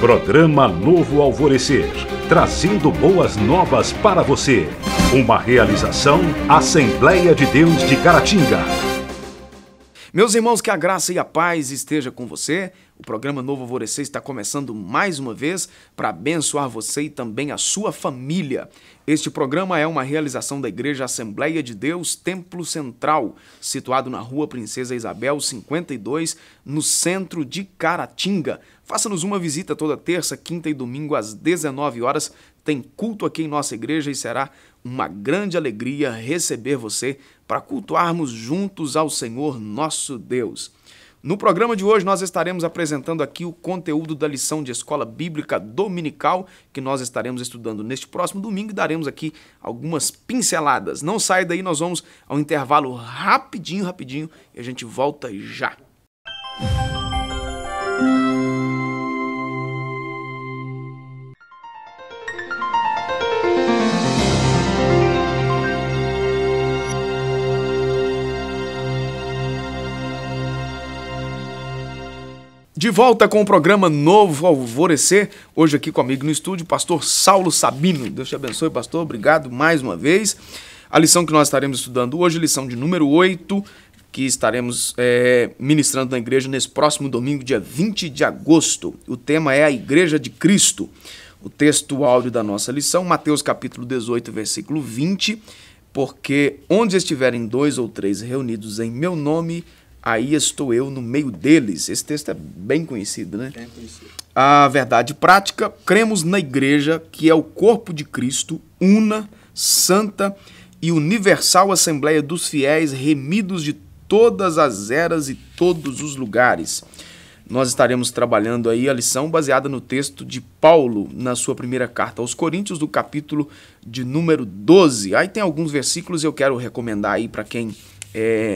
Programa Novo Alvorecer, trazendo boas novas para você. Uma realização Assembleia de Deus de Caratinga. Meus irmãos, que a graça e a paz esteja com você. O programa Novo Alvorecer está começando mais uma vez para abençoar você e também a sua família. Este programa é uma realização da Igreja Assembleia de Deus Templo Central, situado na Rua Princesa Isabel, 52, no centro de Caratinga. Faça-nos uma visita toda terça, quinta e domingo às 19 horas. Tem culto aqui em nossa igreja e será uma grande alegria receber você para cultuarmos juntos ao Senhor nosso Deus. No programa de hoje nós estaremos apresentando aqui o conteúdo da lição de escola bíblica dominical que nós estaremos estudando neste próximo domingo e daremos aqui algumas pinceladas. Não saia daí, nós vamos ao intervalo rapidinho e a gente volta já. De volta com o programa Novo Alvorecer, hoje aqui comigo no estúdio, pastor Saulo Sabino. Deus te abençoe, pastor, obrigado mais uma vez. A lição que nós estaremos estudando hoje, lição de número 8, que estaremos ministrando na igreja nesse próximo domingo, dia 20 de agosto. O tema é a Igreja de Cristo. O texto áudio da nossa lição, Mateus capítulo 18, versículo 20, porque onde estiverem 2 ou 3 reunidos em meu nome, aí estou eu no meio deles. Esse texto é bem conhecido, né? Bem conhecido. A verdade prática, cremos na igreja, que é o corpo de Cristo, una, santa e universal assembleia dos fiéis, remidos de todas as eras e todos os lugares. Nós estaremos trabalhando aí a lição baseada no texto de Paulo, na sua primeira carta aos Coríntios, do capítulo de número 12. Aí tem alguns versículos, eu quero recomendar aí para quem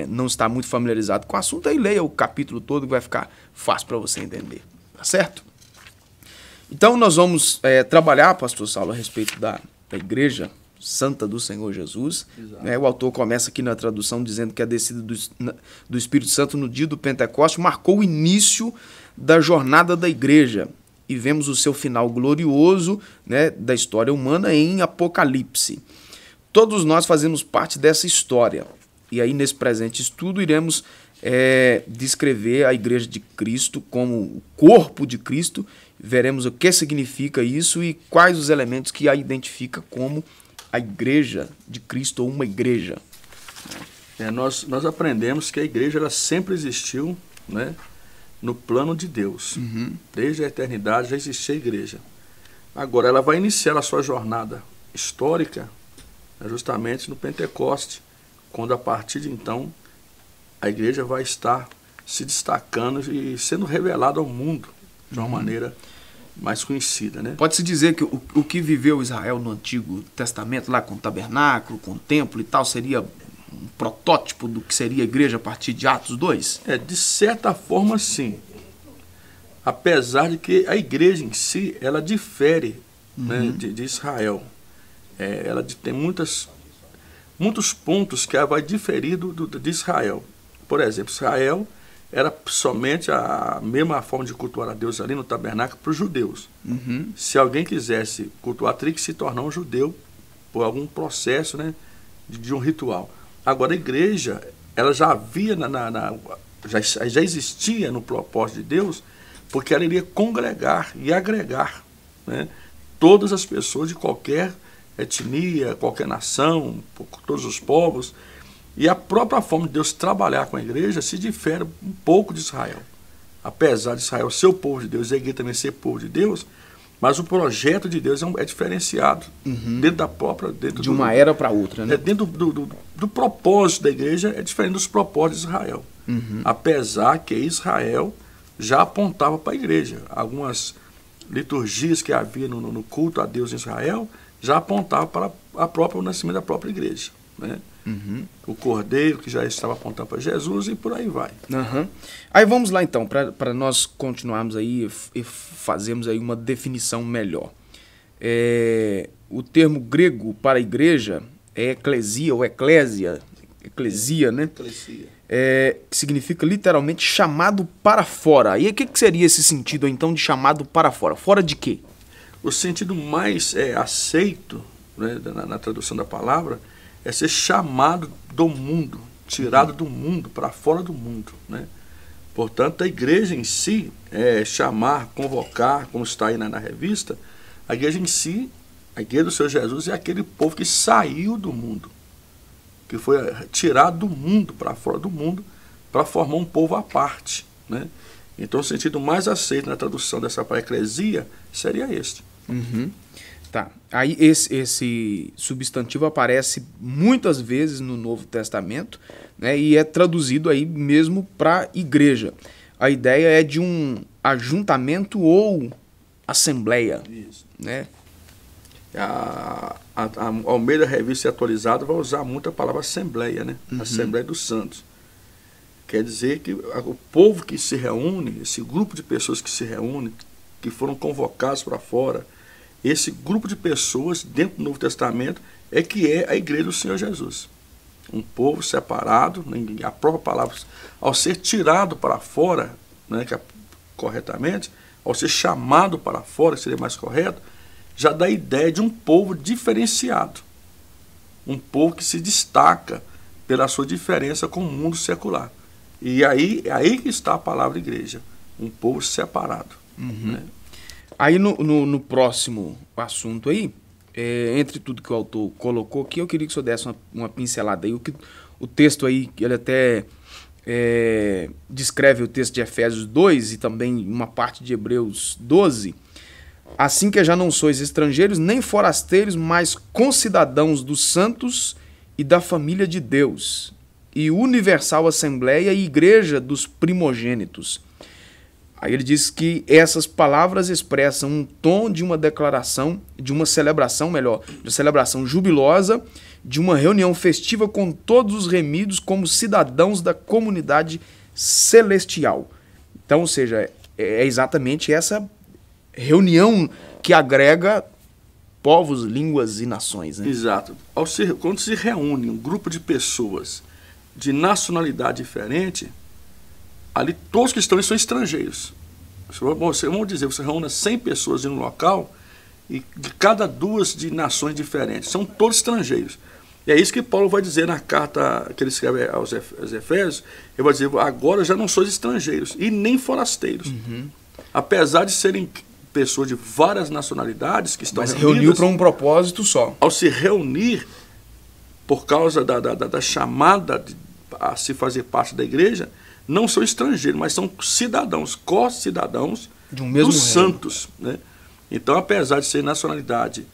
não está muito familiarizado com o assunto, aí leia o capítulo todo que vai ficar fácil para você entender, tá certo? Então nós vamos trabalhar, pastor Saulo, a respeito da Igreja Santa do Senhor Jesus. O autor começa aqui na tradução dizendo que a descida do Espírito Santo no dia do Pentecoste marcou o início da jornada da igreja e vemos o seu final glorioso, né, da história humana em Apocalipse. Todos nós fazemos parte dessa história. E aí, nesse presente estudo, iremos descrever a Igreja de Cristo como o corpo de Cristo. Veremos o que significa isso e quais os elementos que a identifica como a Igreja de Cristo ou uma igreja. Nós aprendemos que a igreja ela sempre existiu, né, no plano de Deus. Desde a eternidade já existia a igreja. Agora, ela vai iniciar a sua jornada histórica, né, justamente no Pentecoste, quando a partir de então a igreja vai estar se destacando e sendo revelada ao mundo de uma maneira mais conhecida, né? Pode-se dizer que o que viveu Israel no Antigo Testamento, lá com o tabernáculo, com o templo e tal, seria um protótipo do que seria a igreja a partir de Atos 2? De certa forma, sim. Apesar de que a igreja em si, ela difere, né, de Israel. Ela tem muitos pontos que ela vai diferir de Israel. Por exemplo, Israel era somente a mesma forma de cultuar a Deus ali no tabernáculo para os judeus. Se alguém quisesse cultuar, teria que se tornar um judeu por algum processo, né, de um ritual. Agora, a igreja, ela já havia, já existia no propósito de Deus, porque ela iria congregar e agregar, né, todas as pessoas de qualquer etnia, qualquer nação, todos os povos. E a própria forma de Deus trabalhar com a igreja se difere um pouco de Israel. Apesar de Israel ser o povo de Deus e a igreja também ser povo de Deus, mas o projeto de Deus é diferenciado dentro da própria... de uma era para outra, né? Dentro do propósito da igreja é diferente dos propósitos de Israel. Apesar que Israel já apontava para a igreja. Algumas liturgias que havia no culto a Deus em Israel já apontava para o nascimento da própria igreja, né? O cordeiro que já estava apontando para Jesus e por aí vai. Aí vamos lá então, para nós continuarmos aí e fazermos aí uma definição melhor. O termo grego para igreja é eclesia ou eclésia, eclesia, né? Eclesia. que significa literalmente chamado para fora. E o que seria esse sentido então de chamado para fora? Fora de quê? O sentido mais aceito, né, na tradução da palavra é ser chamado do mundo, tirado do mundo, para fora do mundo, né? Portanto, a igreja em si, chamar, convocar, como está aí na revista, a igreja em si, a igreja do Senhor Jesus é aquele povo que saiu do mundo, que foi tirado do mundo, para fora do mundo, para formar um povo à parte, né? Então, o sentido mais aceito na tradução dessa palavra eclesia seria este. Uhum. Tá. Aí esse substantivo aparece muitas vezes no Novo Testamento, né, e é traduzido aí mesmo para igreja. A ideia é de um ajuntamento ou assembleia. Isso. Né? A Almeida Revista Atualizada vai usar muito a palavra assembleia, né? Uhum. Assembleia dos Santos. Quer dizer que o povo que se reúne, esse grupo de pessoas que se reúne, que foram convocados para fora, esse grupo de pessoas dentro do Novo Testamento é que é a igreja do Senhor Jesus. Um povo separado, a própria palavra, ao ser tirado para fora, né, corretamente, ao ser chamado para fora, que seria mais correto, já dá a ideia de um povo diferenciado. Um povo que se destaca pela sua diferença com o mundo secular. E aí, é aí que está a palavra igreja. Um povo separado. Uhum. Né? Aí no próximo assunto aí, entre tudo que o autor colocou aqui, eu queria que o senhor desse uma pincelada aí. O texto aí, ele até descreve o texto de Efésios 2 e também uma parte de Hebreus 12. Assim que já não sois estrangeiros, nem forasteiros, mas concidadãos dos santos e da família de Deus, e universal assembleia e igreja dos primogênitos. Aí ele diz que essas palavras expressam um tom de uma declaração, de uma celebração, de celebração jubilosa, de uma reunião festiva com todos os remidos como cidadãos da comunidade celestial. Então, ou seja, é exatamente essa reunião que agrega povos, línguas e nações. Né? Exato. Quando se reúne um grupo de pessoas de nacionalidade diferente, ali todos que estão são estrangeiros. Vamos dizer, você reúne 100 pessoas em um local e de cada duas de nações diferentes. São todos estrangeiros. E é isso que Paulo vai dizer na carta que ele escreve aos Efésios. Ele vai dizer, agora já não sois estrangeiros e nem forasteiros. Uhum. Apesar de serem pessoas de várias nacionalidades que estão reunidas. Mas reuniu para um propósito só. Ao se reunir, por causa da chamada a se fazer parte da igreja, não são estrangeiros, mas são cidadãos, co-cidadãos dos santos. Né? Então, apesar de ser nacionalidade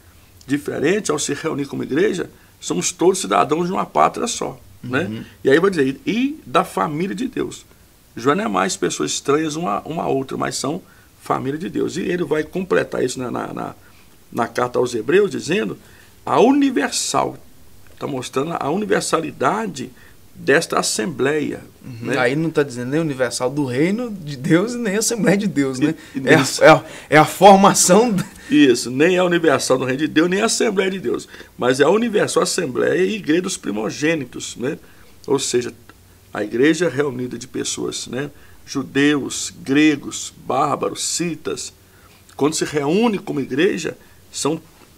diferente, ao se reunir como igreja, somos todos cidadãos de uma pátria só. Uhum. Né? E aí vai dizer, e da família de Deus. Já não é mais pessoas estranhas uma a outra, mas são família de Deus. E ele vai completar isso na carta aos Hebreus, dizendo a universal, está mostrando a universalidade desta assembleia. Uhum. Né? Aí não está dizendo nem universal do reino de Deus e nem a Assembleia de Deus, né? É a formação... Isso, nem é a universal do reino de Deus, nem a Assembleia de Deus, mas é a universal Assembleia e Igreja dos primogênitos, né? Ou seja, a igreja reunida de pessoas, né? Judeus, gregos, bárbaros, citas, quando se reúne como igreja,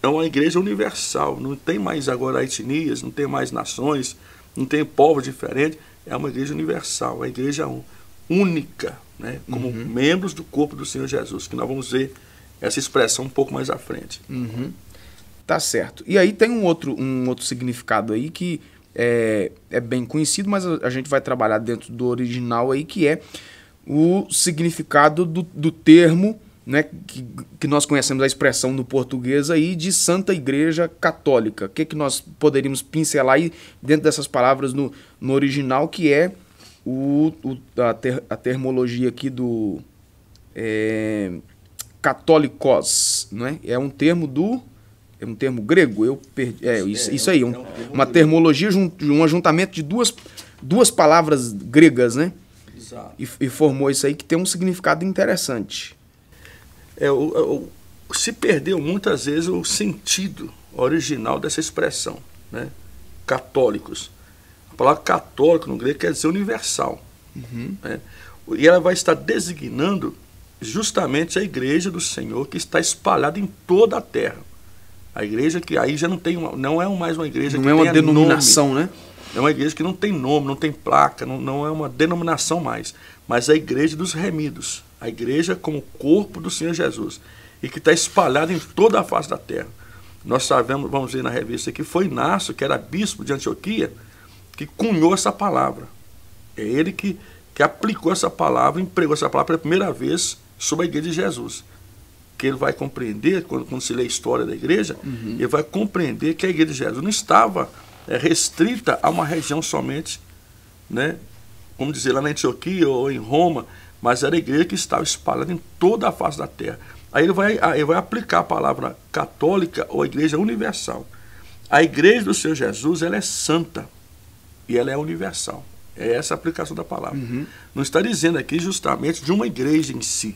é uma igreja universal, não tem mais agora etnias, não tem mais nações, não tem povos diferentes, é uma igreja universal, uma igreja única, né? Como membros do corpo do Senhor Jesus, que nós vamos ver essa expressão um pouco mais à frente. Uhum. Tá certo. E aí tem um outro significado aí que é bem conhecido, mas a gente vai trabalhar dentro do original aí, que é o significado do termo, né, que nós conhecemos a expressão no português aí de Santa Igreja Católica. O que nós poderíamos pincelar aí dentro dessas palavras no original, que é a termologia aqui do católicos, né? É um termo grego, isso aí, uma termologia, um ajuntamento de duas palavras gregas, né? Exato. E formou isso aí, que tem um significado interessante. Se perdeu muitas vezes o sentido original dessa expressão, né? Católicos. A palavra católico no grego quer dizer universal. Né? E ela vai estar designando justamente a igreja do Senhor que está espalhada em toda a terra. A igreja que aí já não é mais uma igreja que não é uma denominação, nome. Né? É uma igreja que não tem nome, não tem placa, não é uma denominação mais, mas a igreja dos remidos, a igreja como corpo do Senhor Jesus, e que está espalhada em toda a face da terra. Nós sabemos, vamos ver na revista aqui, foi Inácio, que era bispo de Antioquia, que cunhou essa palavra. É ele que aplicou essa palavra, empregou essa palavra pela primeira vez sobre a igreja de Jesus. Que ele vai compreender, quando se lê a história da igreja, ele vai compreender que a igreja de Jesus não estava restrita a uma região somente, né? Como dizer, lá na Antioquia ou em Roma, mas era a igreja que estava espalhada em toda a face da terra. Aí ele vai aplicar a palavra católica ou a igreja universal. A igreja do Senhor Jesus, ela é santa e ela é universal. É essa a aplicação da palavra. Não está dizendo aqui justamente de uma igreja em si.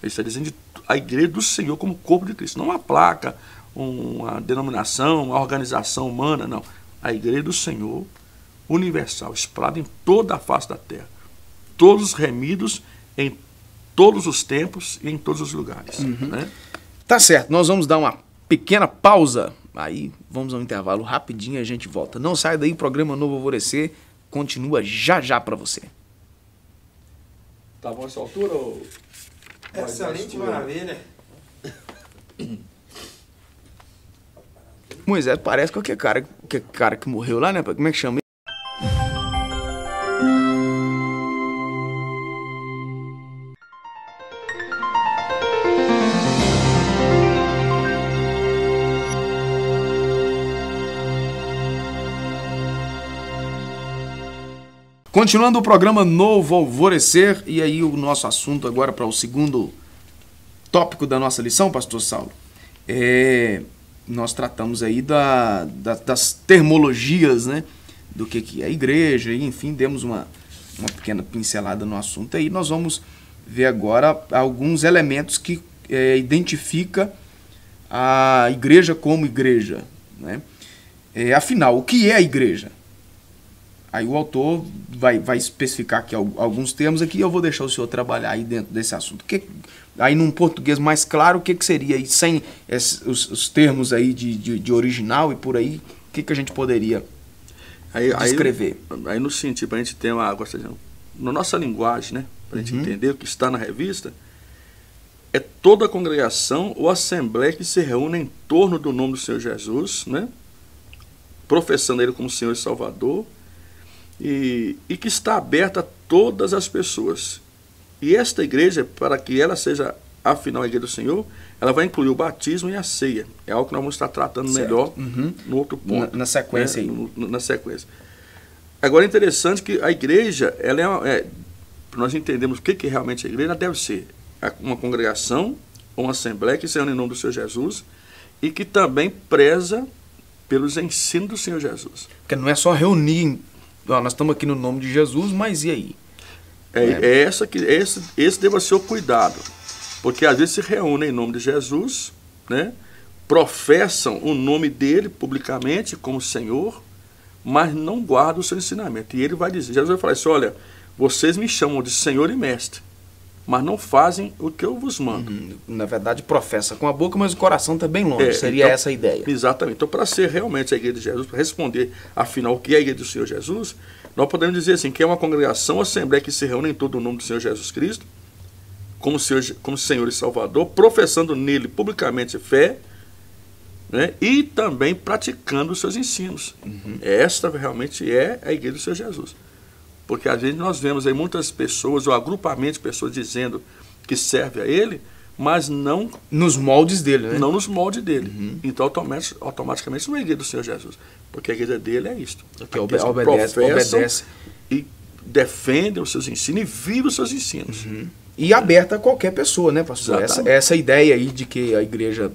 Ele está dizendo de a igreja do Senhor como corpo de Cristo. Não uma placa, uma denominação, uma organização humana, não. A igreja do Senhor universal, espalhada em toda a face da terra. Todos remidos em todos os tempos e em todos os lugares. Né? Tá certo, nós vamos dar uma pequena pausa, aí vamos ao intervalo rapidinho e a gente volta. Não sai daí, o programa Novo Alvorecer continua já para você. Tá bom essa altura? Ou... Excelente, maravilha. Moisés parece qualquer cara que morreu lá, né? Como é que chama? Continuando o programa Novo Alvorecer, e aí o nosso assunto agora para o segundo tópico da nossa lição, pastor Saulo, nós tratamos aí das termologias, né, do que é a igreja, e enfim, demos uma pequena pincelada no assunto. Aí nós vamos ver agora alguns elementos que identifica a igreja como igreja, né? Afinal, o que é a igreja? Aí o autor vai especificar aqui alguns termos aqui e eu vou deixar o senhor trabalhar aí dentro desse assunto. Aí num português mais claro, o que seria aí, sem os termos aí de original e por aí, o que a gente poderia descrever? Aí no sentido, para a gente ter na nossa linguagem, né, para a gente entender o que está na revista, é toda a congregação ou assembleia que se reúne em torno do nome do Senhor Jesus, né, professando Ele como Senhor e Salvador, e que está aberta a todas as pessoas. E esta igreja, para que ela seja, afinal, a igreja do Senhor, ela vai incluir o batismo e a ceia. É algo que nós vamos estar tratando melhor no outro ponto. Na sequência aí. Na sequência. Agora é interessante que a igreja, para nós entendermos o que realmente é a igreja, ela deve ser uma congregação, uma assembleia que se reúne em nome do Senhor Jesus e que também preza pelos ensinos do Senhor Jesus. Porque não é só reunir... Nós estamos aqui no nome de Jesus, mas e aí? Esse deve ser o cuidado. Porque às vezes se reúnem em nome de Jesus, né? Professam o nome dele publicamente como Senhor, mas não guardam o seu ensinamento. E ele vai dizer, Jesus vai falar assim, olha, vocês me chamam de Senhor e Mestre, mas não fazem o que eu vos mando. Na verdade, professa com a boca, mas o coração está bem longe. Seria então, essa a ideia. Exatamente. Então, para ser realmente a igreja de Jesus, para responder, afinal, o que é a igreja do Senhor Jesus, nós podemos dizer assim, que é uma congregação, assembleia que se reúne em todo o nome do Senhor Jesus Cristo, como Senhor e Salvador, professando nele publicamente fé, né, e também praticando os seus ensinos. Esta realmente é a igreja do Senhor Jesus. Porque às vezes nós vemos aí muitas pessoas, ou agrupamento de pessoas dizendo que serve a ele, mas não... Nos moldes dele, né? Não nos moldes dele. Então automaticamente não é a igreja do Senhor Jesus. Porque a igreja dele é isto. Que obedece. E defendem os seus ensinos e vivem os seus ensinos. E aberta a qualquer pessoa, né, pastor? Essa ideia aí de que a igreja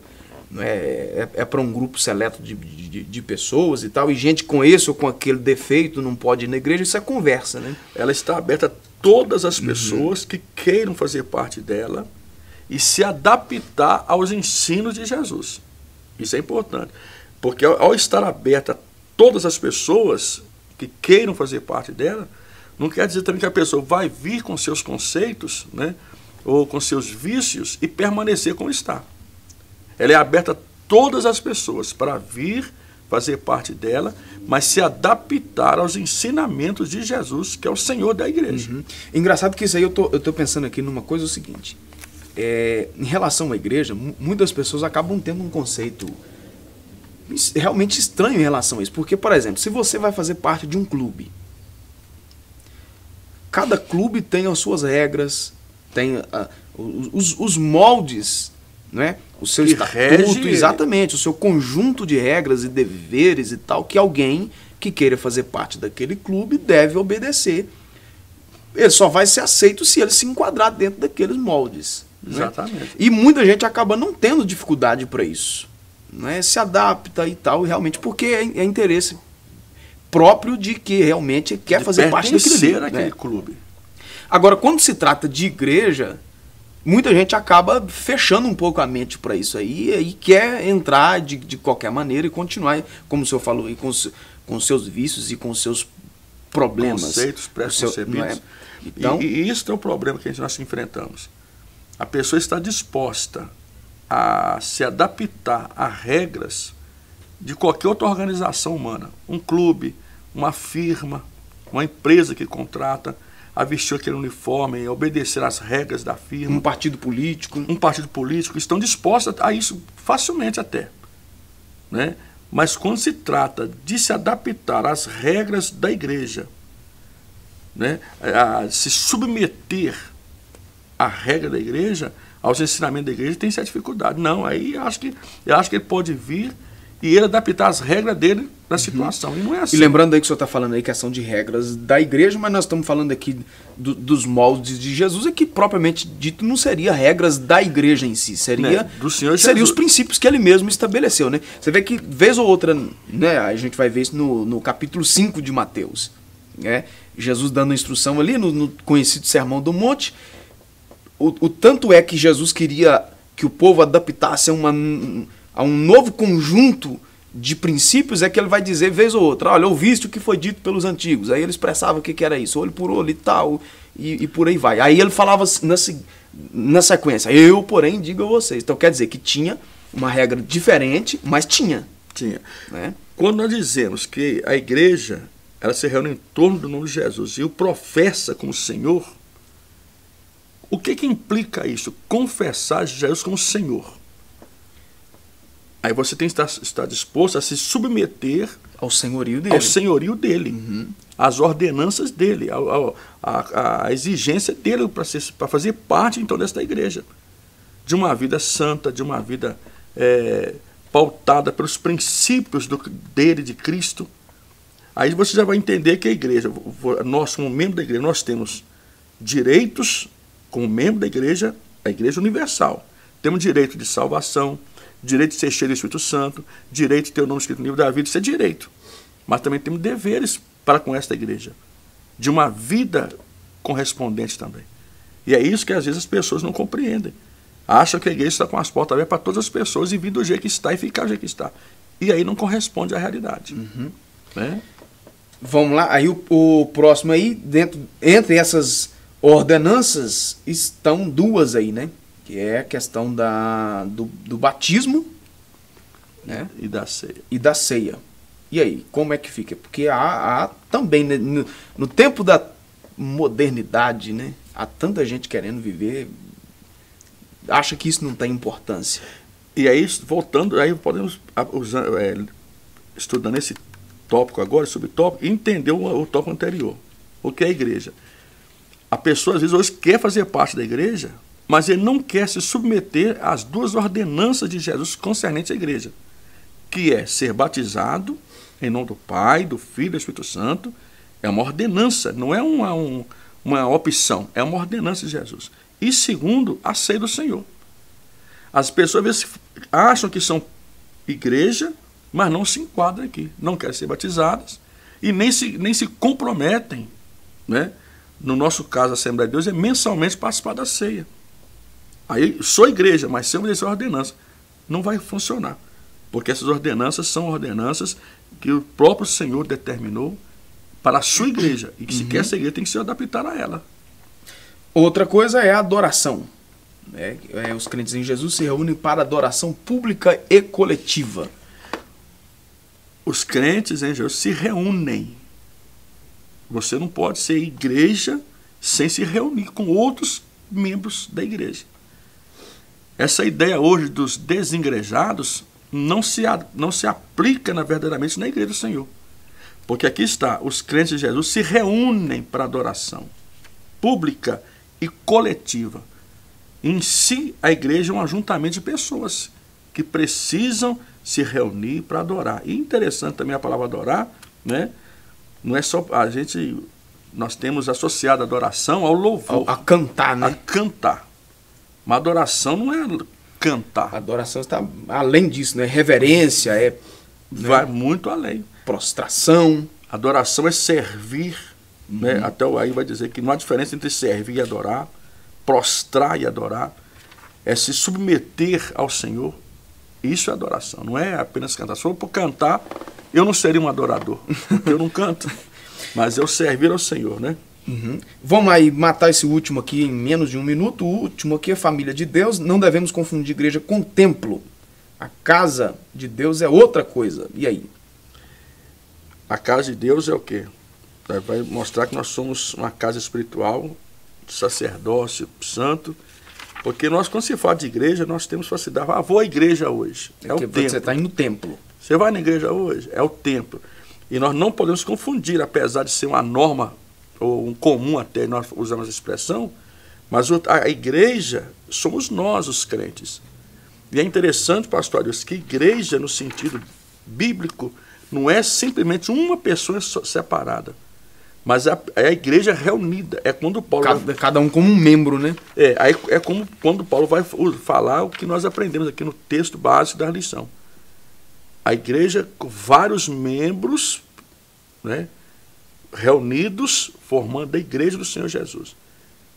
é para um grupo seleto de pessoas e tal, e gente com esse ou com aquele defeito não pode ir na igreja, isso é conversa, né? Ela está aberta a todas as pessoas que queiram fazer parte dela e se adaptar aos ensinos de Jesus. Isso é importante. Porque ao estar aberta a todas as pessoas que queiram fazer parte dela, não quer dizer também que a pessoa vai vir com seus conceitos, né, ou com seus vícios e permanecer como está. Ela é aberta a todas as pessoas para vir fazer parte dela, mas se adaptar aos ensinamentos de Jesus, que é o Senhor da igreja. Uhum. Engraçado que isso aí eu tô pensando aqui numa coisa, o seguinte, em relação à igreja, muitas pessoas acabam tendo um conceito realmente estranho em relação a isso, porque, por exemplo, se você vai fazer parte de um clube, cada clube tem as suas regras, tem os moldes, né? O seu que estatuto, exatamente, o seu conjunto de regras e deveres e tal, que alguém que queira fazer parte daquele clube deve obedecer. Ele só vai ser aceito se ele se enquadrar dentro daqueles moldes. Exatamente. Né? E muita gente acaba não tendo dificuldade para isso. Né? Se adapta e tal, realmente, porque é interesse próprio de que realmente quer fazer parte daquele clube. Agora, quando se trata de igreja, muita gente acaba fechando um pouco a mente para isso aí e quer entrar de qualquer maneira e continuar, como o senhor falou, e com os seus vícios e com os seus problemas. Conceitos pré-concebidos. Então, e isso é o problema que nós enfrentamos. A pessoa está disposta a se adaptar a regras de qualquer outra organização humana. Um clube, uma firma, uma empresa que contrata, a vestir aquele uniforme, a obedecer às regras da firma. Um partido político. Estão dispostos a isso facilmente até. Né? Mas quando se trata de se adaptar às regras da igreja, né? A se submeter à regra da igreja, aos ensinamentos da igreja, tem essa dificuldade. Não, aí eu acho que ele pode vir e ele adaptar as regras dele na situação. E não é assim. E lembrando aí que o senhor está falando aí questão de regras da igreja, mas nós estamos falando aqui dos moldes de Jesus, é que propriamente dito não seria regras da igreja em si, seria, do Senhor Jesus. Seria os princípios que ele mesmo estabeleceu. Né? Você vê que, vez ou outra, né, a gente vai ver isso no capítulo 5 de Mateus. Né? Jesus dando instrução ali no conhecido Sermão do Monte. O tanto é que Jesus queria que o povo adaptasse a um novo conjunto de princípios, é que ele vai dizer vez ou outra, olha, ouviste o que foi dito pelos antigos. Aí ele expressava o que era isso, olho por olho e tal, e por aí vai. Aí ele falava na sequência, eu, porém, digo a vocês. Então quer dizer que tinha uma regra diferente, mas tinha. Tinha. Né? Quando nós dizemos que a igreja, ela se reúne em torno do nome de Jesus e o professa como Senhor, o que implica isso? Confessar Jesus como Senhor. Aí você tem que estar disposto a se submeter ao senhorio dele, uhum. Às ordenanças dele, à exigência dele para fazer parte então desta igreja, de uma vida santa, de uma vida pautada pelos princípios dele, de Cristo. Aí você já vai entender que a igreja, nós como membro da igreja, nós temos direitos como membro da igreja, a igreja universal. Temos direito de salvação, direito de ser cheio do Espírito Santo, direito de ter o nome escrito no livro da vida, isso é direito. Mas também temos deveres para com esta igreja, de uma vida correspondente também. E é isso que às vezes as pessoas não compreendem. Acham que a igreja está com as portas abertas para todas as pessoas e vir do jeito que está e ficar do jeito que está. E aí não corresponde à realidade. Uhum. Né? Vamos lá, aí o próximo aí, entre essas ordenanças, estão duas aí, né? Que é a questão do batismo, né? E da ceia. E da ceia. E aí, como é que fica? Porque há também, né, no tempo da modernidade, né? Há tanta gente querendo viver, acha que isso não tem importância. E aí, voltando, aí podemos estudando esse tópico agora, subtópico, e entender o tópico anterior. O que é a igreja? A pessoa, às vezes, hoje quer fazer parte da igreja, mas ele não quer se submeter às duas ordenanças de Jesus concernentes à igreja, que é ser batizado em nome do Pai, do Filho e do Espírito Santo. É uma ordenança, não é uma opção, é uma ordenança de Jesus. E segundo, a ceia do Senhor. As pessoas às vezes acham que são igreja, mas não se enquadram aqui, não querem ser batizadas e nem se comprometem, né? No nosso caso, a Assembleia de Deus é mensalmente participar da ceia. Aí, sou igreja, mas sem obedecer a ordenança, não vai funcionar. Porque essas ordenanças são ordenanças que o próprio Senhor determinou para a sua igreja. E que se quer essa igreja tem que se adaptar a ela. Outra coisa é a adoração. Os crentes em Jesus se reúnem para adoração pública e coletiva. Os crentes em Jesus se reúnem. Você não pode ser igreja sem se reunir com outros membros da igreja. Essa ideia hoje dos desigrejados não se aplica verdadeiramente na igreja do Senhor. Porque aqui está, os crentes de Jesus se reúnem para adoração pública e coletiva. Em si, a igreja é um ajuntamento de pessoas que precisam se reunir para adorar. E interessante também a palavra adorar, né? Não é só nós temos associado a adoração ao louvor. A cantar, né? A cantar. Mas adoração não é cantar. A adoração está além disso, né? Reverência, vai muito além. Prostração. Adoração é servir, né? Até aí vai dizer que não há diferença entre servir e adorar, prostrar e adorar, é se submeter ao Senhor. Isso é adoração, não é apenas cantar. Se for por cantar, eu não seria um adorador, porque eu não canto, mas eu servir ao Senhor, né? Vamos aí matar esse último aqui em menos de um minuto. O último aqui é família de Deus. Não devemos confundir igreja com templo. A casa de Deus é outra coisa. E aí? A casa de Deus é o quê? Vai mostrar que nós somos uma casa espiritual, de sacerdócio santo, porque nós, quando se fala de igreja, nós temos facilidade. Vou à igreja hoje. É o templo. Você está indo no templo. Você vai na igreja hoje? É o templo. E nós não podemos confundir, apesar de ser uma norma, ou um comum até, nós usamos a expressão, mas a igreja somos nós, os crentes. E é interessante, pastor Deus, que igreja, no sentido bíblico, não é simplesmente uma pessoa separada, mas é a igreja reunida. É quando Paulo cada um como um membro, né? É como quando Paulo vai falar o que nós aprendemos aqui no texto básico da lição. A igreja com vários membros, né, reunidos, formando a igreja do Senhor Jesus.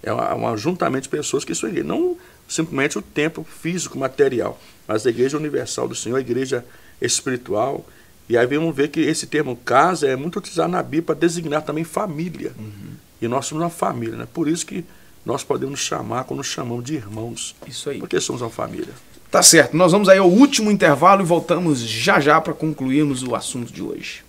É um ajuntamento de pessoas que são igreja. Não simplesmente o templo físico, material, mas a igreja universal do Senhor, a igreja espiritual. E aí vamos ver que esse termo casa é muito utilizado na Bíblia para designar também família. E nós somos uma família, né? Por isso que nós podemos nos chamar, quando nos chamamos de irmãos. Isso aí. Porque somos uma família. Tá certo. Nós vamos aí ao último intervalo e voltamos já já para concluirmos o assunto de hoje.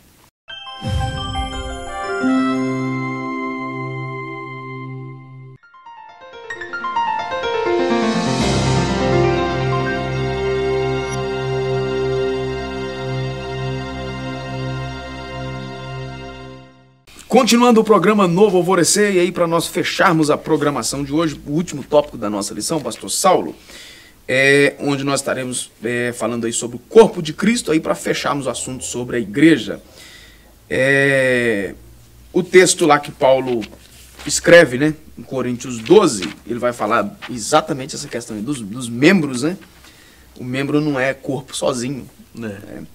Continuando o programa Novo Alvorecer, e aí para nós fecharmos a programação de hoje, o último tópico da nossa lição, pastor Saulo, onde nós estaremos falando aí sobre o corpo de Cristo, aí para fecharmos o assunto sobre a igreja. O texto lá que Paulo escreve, né, em Coríntios 12, ele vai falar exatamente essa questão dos membros, né? O membro não é corpo sozinho, né?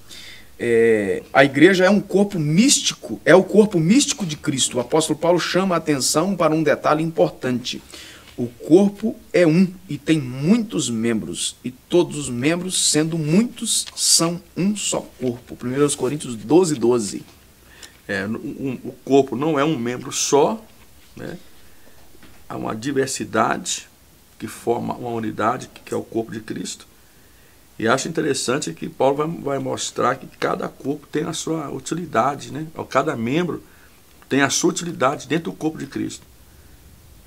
A igreja é um corpo místico, é o corpo místico de Cristo. O apóstolo Paulo chama a atenção para um detalhe importante. O corpo é um e tem muitos membros, e todos os membros, sendo muitos, são um só corpo. 1 Coríntios 12, 12. O corpo não é um membro só, né? Há uma diversidade que forma uma unidade, que é o corpo de Cristo. E acho interessante que Paulo vai mostrar que cada corpo tem a sua utilidade, né? Cada membro tem a sua utilidade dentro do corpo de Cristo.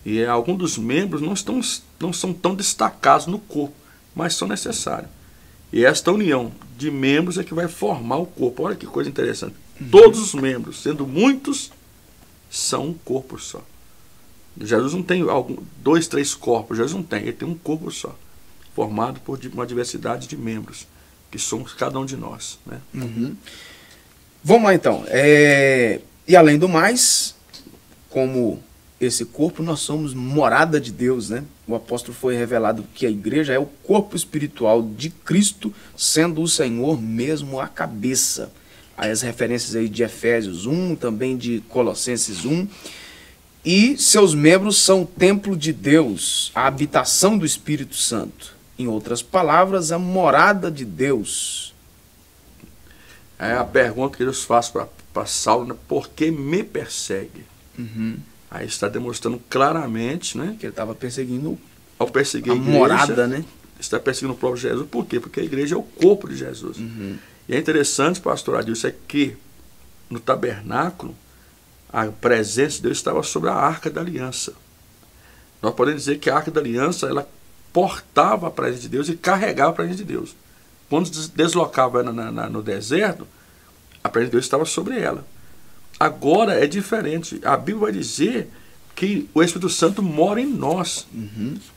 E alguns dos membros não são tão destacados no corpo, mas são necessários. E esta união de membros é que vai formar o corpo. Olha que coisa interessante. Todos os membros, sendo muitos, são um corpo só. Jesus não tem 2, 3 corpos, Jesus não tem, ele tem um corpo só, formado por uma diversidade de membros, que somos cada um de nós, né? Vamos lá então. E além do mais, como esse corpo, nós somos morada de Deus, né? O apóstolo foi revelado que a igreja é o corpo espiritual de Cristo, sendo o Senhor mesmo a cabeça. Aí as referências aí de Efésios 1, também de Colossenses 1. E seus membros são o templo de Deus, a habitação do Espírito Santo. Em outras palavras, a morada de Deus. É a pergunta que Deus faz para Saulo, né? Por que me persegue? Aí está demonstrando claramente, né? Que ele estava perseguindo ao perseguir a a igreja, morada, né? Está perseguindo o próprio Jesus. Por quê? Porque a igreja é o corpo de Jesus. E é interessante, pastor Adilson, é que no tabernáculo a presença de Deus estava sobre a Arca da Aliança. Nós podemos dizer que a Arca da Aliança, ela portava a presença de Deus e carregava a presença de Deus. Quando deslocava no deserto, a presença de Deus estava sobre ela. Agora é diferente. A Bíblia vai dizer que o Espírito Santo mora em nós.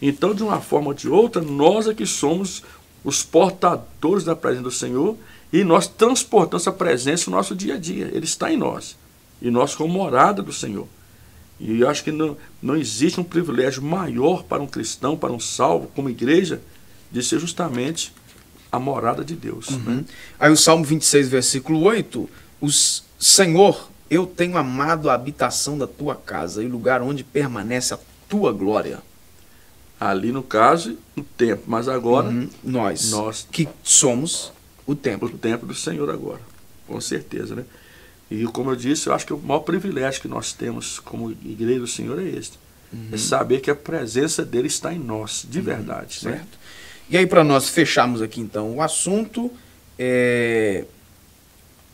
Então, de uma forma ou de outra, nós é que somos os portadores da presença do Senhor e nós transportamos essa presença no nosso dia a dia. Ele está em nós. E nós como morada do Senhor. E eu acho que não existe um privilégio maior para um cristão, para um salvo, como igreja, de ser justamente a morada de Deus. Né? Aí o Salmo 26, versículo 8, Senhor, eu tenho amado a habitação da tua casa e o lugar onde permanece a tua glória. Ali no caso, o templo, mas agora nós que somos o templo. O templo do Senhor agora, com certeza, né? E como eu disse, eu acho que o maior privilégio que nós temos como igreja do Senhor é este. É saber que a presença dele está em nós, de verdade. Certo. Né? E aí, para nós fecharmos aqui então o assunto,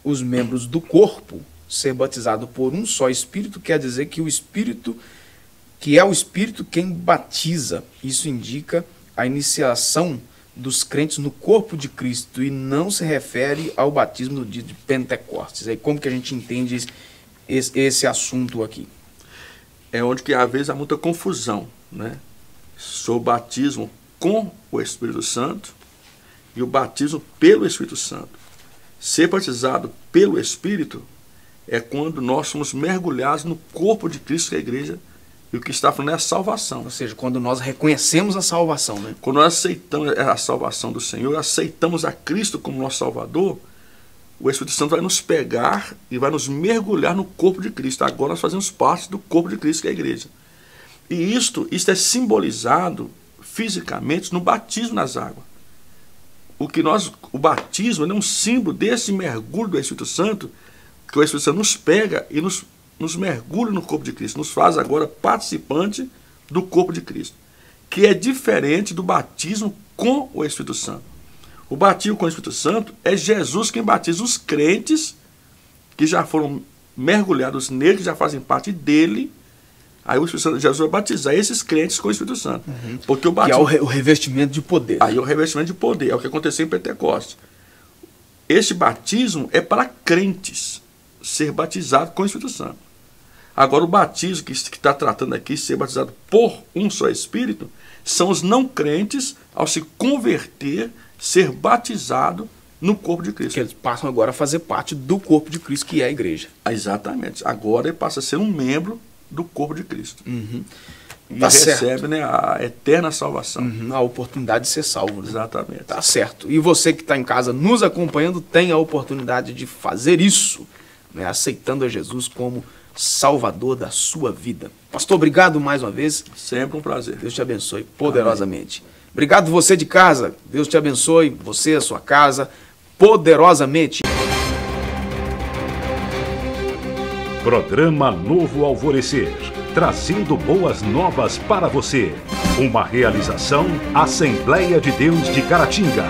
os membros do corpo ser batizado por um só Espírito, quer dizer que o Espírito, que é o Espírito quem batiza. Isso indica a iniciação dos crentes no corpo de Cristo e não se refere ao batismo no dia de Pentecostes. Aí como que a gente entende esse assunto aqui? É onde que às vezes há muita confusão, né? Sobre o batismo com o Espírito Santo e o batismo pelo Espírito Santo. Ser batizado pelo Espírito é quando nós somos mergulhados no corpo de Cristo, que é a igreja. E o que está falando é a salvação. Ou seja, quando nós reconhecemos a salvação, né? Quando nós aceitamos a salvação do Senhor, aceitamos a Cristo como nosso Salvador, o Espírito Santo vai nos pegar e vai nos mergulhar no corpo de Cristo. Agora nós fazemos parte do corpo de Cristo, que é a igreja. E isto é simbolizado fisicamente no batismo nas águas. O batismo é um símbolo desse mergulho do Espírito Santo, que o Espírito Santo nos pega e nos mergulha no corpo de Cristo, nos faz agora participante do corpo de Cristo, que é diferente do batismo com o Espírito Santo. O batismo com o Espírito Santo é Jesus quem batiza os crentes que já foram mergulhados nele, que já fazem parte dele. Aí o Espírito Santo, Jesus vai batizar esses crentes com o Espírito Santo. Porque o batismo, que é o revestimento de poder. Aí o revestimento de poder, é o que aconteceu em Pentecostes. Este batismo é para crentes ser batizado com o Espírito Santo. Agora, o batismo que está tratando aqui, ser batizado por um só Espírito, são os não crentes, ao se converter, ser batizado no corpo de Cristo. Que eles passam agora a fazer parte do corpo de Cristo, que é a igreja. Exatamente. Agora ele passa a ser um membro do corpo de Cristo. E Tá recebe, certo. né, a eterna salvação. A oportunidade de ser salvo. Né? Exatamente. Tá certo. E você que está em casa nos acompanhando tem a oportunidade de fazer isso, né? Aceitando a Jesus como Salvador da sua vida. Pastor, obrigado mais uma vez. Sempre um prazer. Deus te abençoe poderosamente. Amém. Obrigado você de casa. Deus te abençoe, você, a sua casa, poderosamente. Programa Novo Alvorecer, trazendo boas novas para você. Uma realização Assembleia de Deus de Caratinga.